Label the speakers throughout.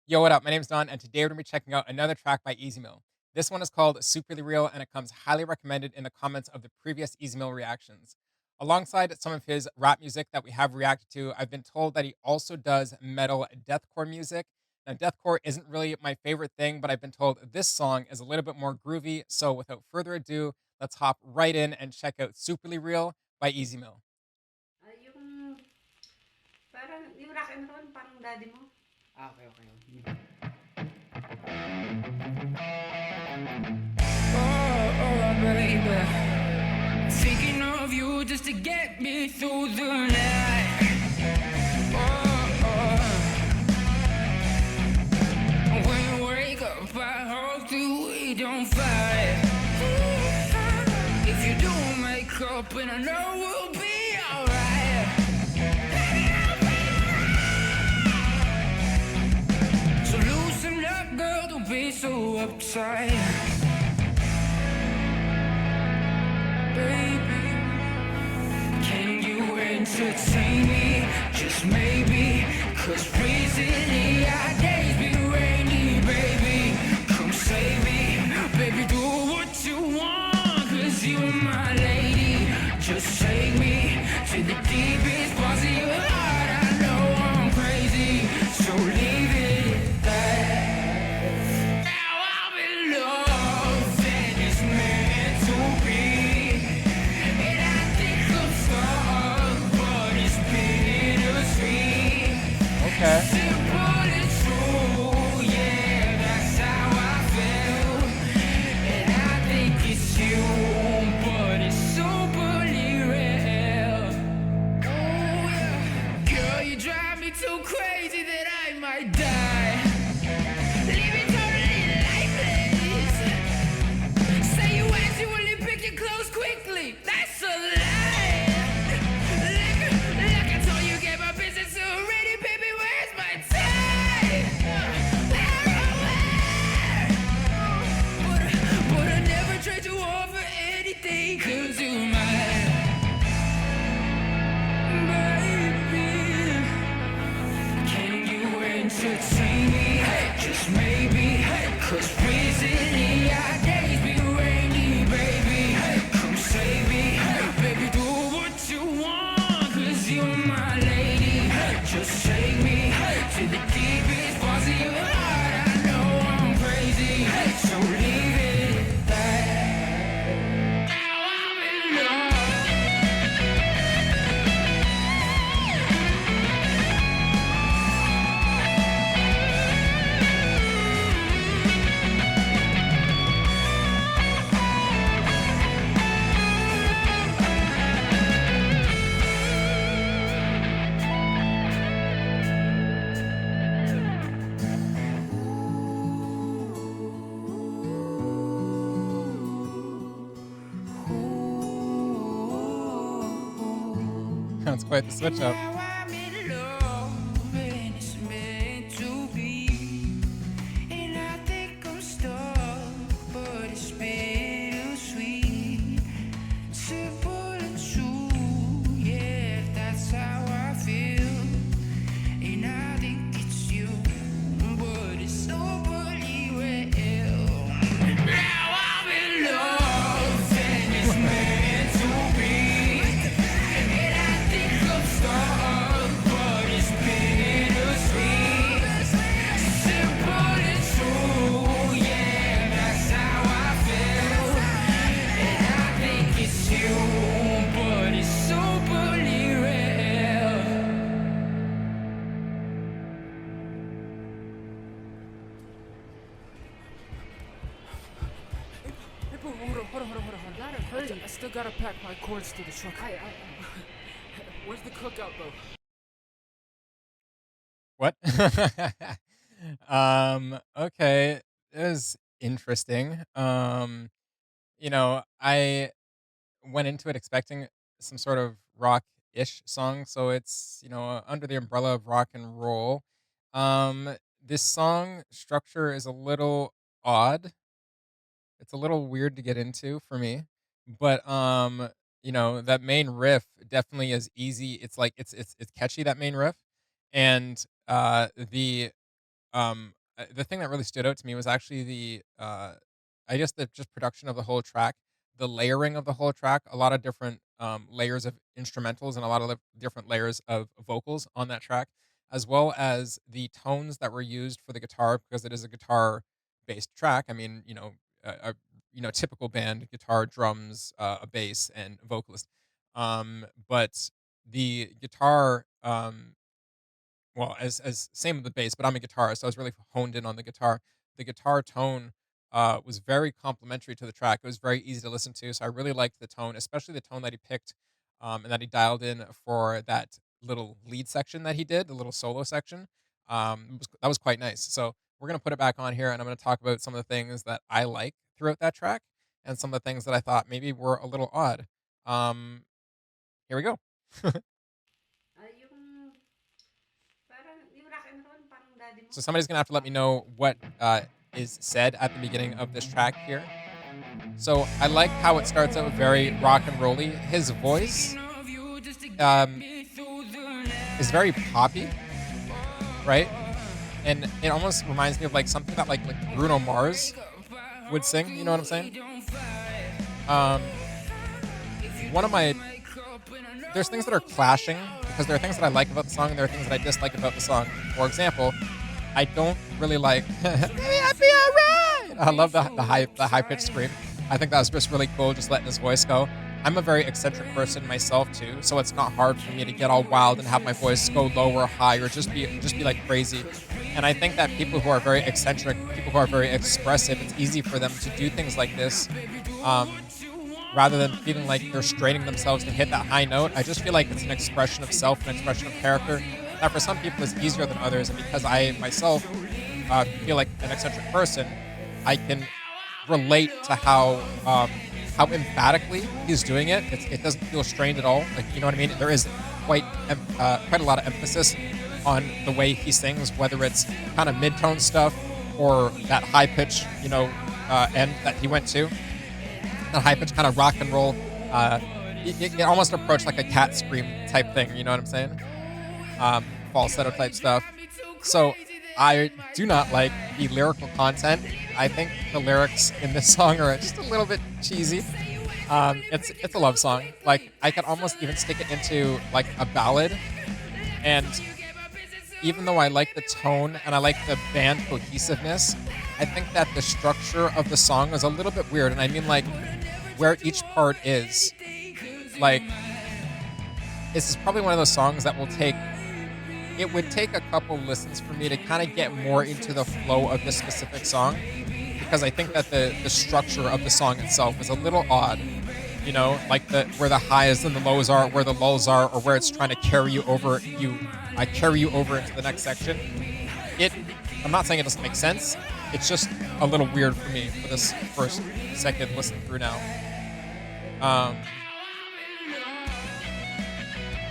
Speaker 1: Yo, what up? My name's Don, and today we're gonna be checking out another track by Easy Mill. This one is called Superly Real, and it comes highly recommended in the comments of the previous Easy Mill reactions. Alongside some of his rap music that we have reacted to, I've been told that he also does metal deathcore music. Now, deathcore isn't really my favorite thing, but I've been told this song is a little bit more groovy. So, without further ado, let's hop right in and check out Superly Real by Easy Mill.
Speaker 2: Yung parang yung rock and roll, parang daddy mo. Ah, okay, okay.
Speaker 3: Oh, baby. Thinking of you just to get me through the night. When you wake up, I hope that we don't fight. If you don't make up, and I know we'll be alright. So loosen up, girl, don't be so uptight. Baby, can you entertain me? Just maybe. Cause recently our days been rainy, baby. Come save me. Baby, do what you want. Cause you're my lady. Just take me to the deepest parts of your heart. I know I'm crazy. So leave it at that. Now I'm in love and it's meant to be. And I think I'm stuck, but it's bittersweet.
Speaker 1: Okay.
Speaker 3: Simple and true, yeah, that's how I feel. And I think it's you, but it's superly real. Oh yeah, girl, you drive me too crazy that I might die. Leave me totally lifeless. Say you asked you only pick your clothes quickly. That's a lie. Like I told you, get my business already, baby. Where's my time? But I never trade you off for anything. Cause you're mine, baby. Can you entertain me? Just maybe. Cause recently our days been rainy, baby. Come save me. Baby, do what you want. Cause you're my lady. Just take me to the deepest parts of your heart. I know I'm crazy. So leave it at that. Now I'm in love.
Speaker 1: That's quite the switch up.
Speaker 3: Now I'm in love and it's meant to be. And I think I'm stuck, but it's bittersweet. Simple and true, yeah, that's how I feel. And I think it's you, but it's soberly real. Now I'm in love and it's meant to be. And I think I'm stuck, but it's bittersweet. Simple and true, yeah, that's how I feel. And I think it's you, but it's soberly real.
Speaker 4: Hey, bro, hold on. I still gotta pack my cords to the truck. Where's the cookout, though?
Speaker 1: What? Okay. It was interesting. I went into it expecting some sort of rock-ish song, so it's, under the umbrella of rock and roll. This song structure is a little odd. It's a little weird to get into for me, but that main riff definitely is easy. It's like it's catchy, that main riff, and the The thing that really stood out to me was actually I guess the just production of the whole track, the layering of the whole track, a lot of different layers of instrumentals and a lot of different layers of vocals on that track, as well as the tones that were used for the guitar because it is a guitar based track. I mean, typical band guitar, drums, a bass, and vocalist. But the guitar well, as same with the bass, but I'm a guitarist, so I was really honed in on the guitar. The guitar tone was very complimentary to the track. It was very easy to listen to, so I really liked the tone, especially the tone that he picked and that he dialed in for that little lead section that he did, the little solo section. That was quite nice. So we're gonna put it back on here, and I'm gonna talk about some of the things that I like throughout that track, and some of the things that I thought maybe were a little odd. Um, Here we go.
Speaker 2: Yung parang yung rock and roll parang daddy mo.
Speaker 1: So somebody's gonna have to let me know what is said at the beginning of this track here. So I like how it starts out very rock and rolly. His voice um, is very poppy, right? And it almost reminds me of like something that like Bruno Mars would sing. You know what I'm saying? Um, one of my there's things that are clashing because there are things that I like about the song and there are things that I dislike about the song. For example, I don't really like "Maybe I'll be alright." I love the high pitched scream. I think that was just really cool, just letting his voice go. I'm a very eccentric person myself too, so it's not hard for me to get all wild and have my voice go low or high or just be like crazy. And I think that people who are very eccentric, people who are very expressive, it's easy for them to do things like this. Um, Rather than feeling like they're straining themselves to hit that high note. I just feel like it's an expression of self, an expression of character. That for some people is easier than others, and because I myself feel like an eccentric person, I can relate to how emphatically he's doing it. It doesn't feel strained at all. Like you know what I mean. There is quite a lot of emphasis on the way he sings, whether it's kind of mid-tone stuff or that high pitch, end that he went to. The high pitch kind of rock and roll. It almost approached like a cat scream type thing. You know what I'm saying? Falsetto type stuff. So I do not like the lyrical content. I think the lyrics in this song are just a little bit cheesy. It's a love song. Like I could almost even stick it into like a ballad. And even though I like the tone and I like the band cohesiveness, I think that the structure of the song is a little bit weird. And I mean like where each part is. Like, this is probably one of those songs that it would take a couple listens for me to kind of get more into the flow of this specific song. Because I think that the structure of the song itself is a little odd. Like where the highs and the lows are, where the lulls are, or where it's trying to carry you over into the next section. I'm not saying it doesn't make sense. It's just a little weird for me for this first second listen through now.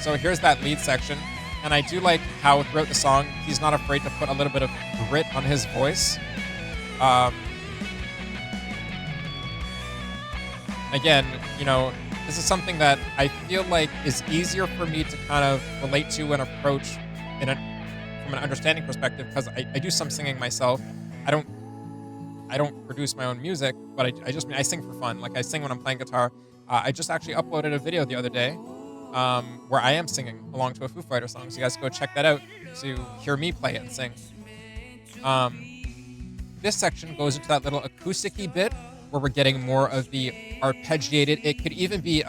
Speaker 1: So here's that lead section, and I do like how throughout the song he's not afraid to put a little bit of grit on his voice. Again, this is something that I feel like is easier for me to kind of relate to and approach from an understanding perspective because I do some singing myself. I don't produce my own music, but I sing for fun. Like I sing when I'm playing guitar. I just actually uploaded a video the other day where I am singing along to a Foo Fighter song. So you guys go check that out to hear me play it and sing. This section goes into that little acoustic-y bit where we're getting more of the arpeggiated. It could even be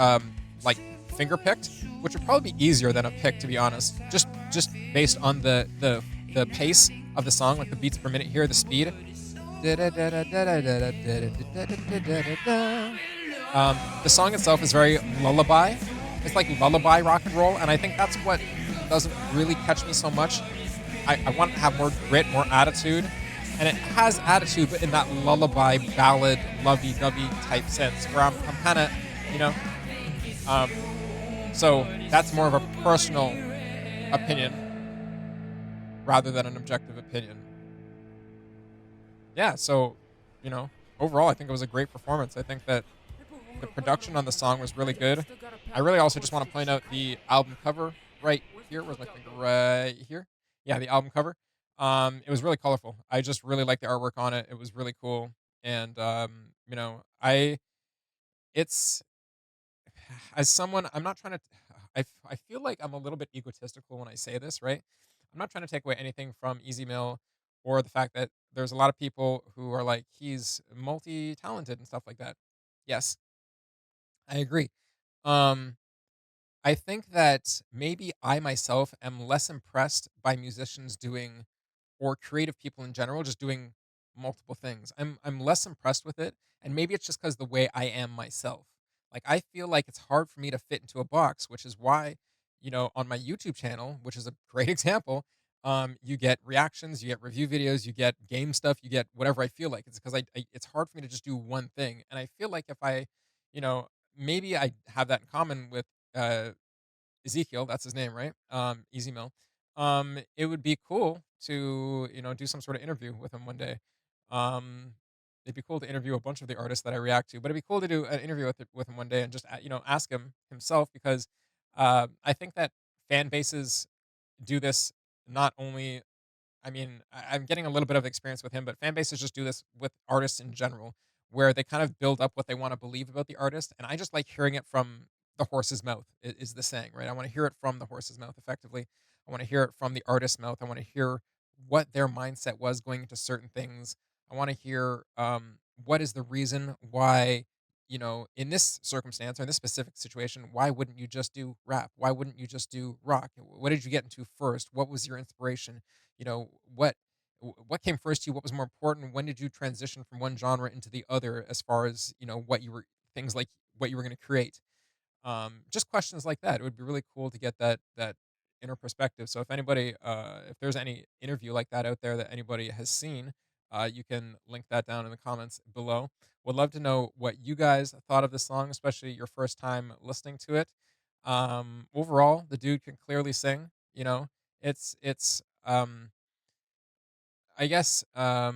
Speaker 1: like finger picked, which would probably be easier than a pick, to be honest. Just based on the pace of the song, like the beats per minute here, the speed. The song itself is very lullaby. It's like lullaby rock and roll, and I think that's what doesn't really catch me so much. I want to have more grit, more attitude, and it has attitude, but in that lullaby, ballad, lovey-dovey type sense, where I'm kind of, so that's more of a personal opinion rather than an objective opinion. Yeah, so, overall, I think it was a great performance. I think that the production on the song was really good. I really also just want to point out the album cover right here. Where's my finger? Right here. Yeah, the album cover. It was really colorful. I just really liked the artwork on it. It was really cool, and I it's as someone, I'm not trying to. I feel like I'm a little bit egotistical when I say this, right? I'm not trying to take away anything from Easy Mill or the fact that there's a lot of people who are like he's multi talented and stuff like that. Yes, I agree. Um, I think that maybe I myself am less impressed by musicians doing or creative people in general just doing multiple things. I'm less impressed with it, and maybe it's just because the way I am myself. Like I feel like it's hard for me to fit into a box, which is why, on my YouTube channel, which is a great example, you get reactions, you get review videos, you get game stuff, you get whatever I feel like. It's because it's hard for me to just do one thing, and I feel like if I, you know, maybe I have that in common with uh Ezekiel, that's his name, right? Easy Mill. It would be cool to, do some sort of interview with him one day. Um, it'd be cool to interview a bunch of the artists that I react to, but it'd be cool to do an interview with him one day and just, ask him himself because I think that fan bases do this not only I'm getting a little bit of experience with him, but fan bases just do this with artists in general, where they kind of build up what they want to believe about the artist, and I just like hearing it from the horse's mouth. Is the saying, right? I want to hear it from the horse's mouth, effectively. I want to hear it from the artist's mouth. I want to hear what their mindset was going into certain things. I want to hear what is the reason why, in this circumstance or in this specific situation, why wouldn't you just do rap? Why wouldn't you just do rock? What did you get into first? What was your inspiration? What came first to you? What was more important? When did you transition from one genre into the other as far as what you were things like what you were going to create? Just questions like that. It would be really cool to get that inner perspective. So if there's any interview like that out there that anybody has seen, you can link that down in the comments below. Would love to know what you guys thought of the song, especially your first time listening to it. Overall, the dude can clearly sing. It's I guess I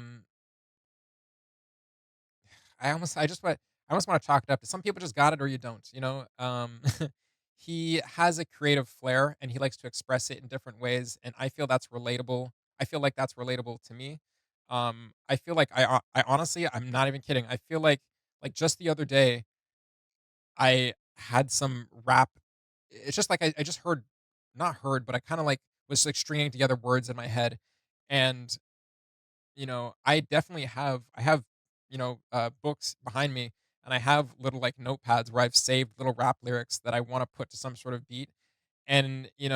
Speaker 1: almost want to chalk it up to some people just got it or you don't. He has a creative flair and he likes to express it in different ways, and I feel that's relatable. I feel like that's relatable to me. I feel like I honestly, I'm not even kidding. I feel like just the other day I had some rap. It's just like I just heard, not heard, but I kind of like was like stringing together words in my head, and I have, books behind me, and I have little like notepads where I've saved little rap lyrics that I want to put to some sort of beat. And it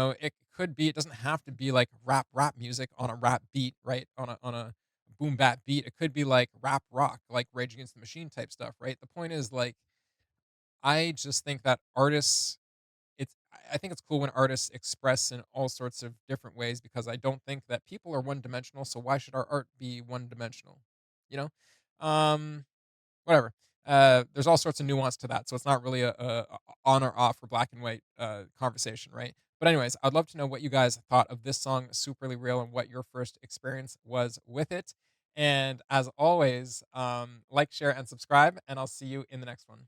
Speaker 1: doesn't have to be like rap music on a rap beat, right? On a boom bap beat. It could be like rap rock, like Rage Against the Machine type stuff, right? The point is like I just think that artists I think it's cool when artists express in all sorts of different ways because I don't think that people are one dimensional. So why should our art be one dimensional? You know, whatever. There's all sorts of nuance to that, so it's not really a on or off or black and white conversation, right? But anyways, I'd love to know what you guys thought of this song, "Superly Real," and what your first experience was with it. And as always, like, share, and subscribe, and I'll see you in the next one.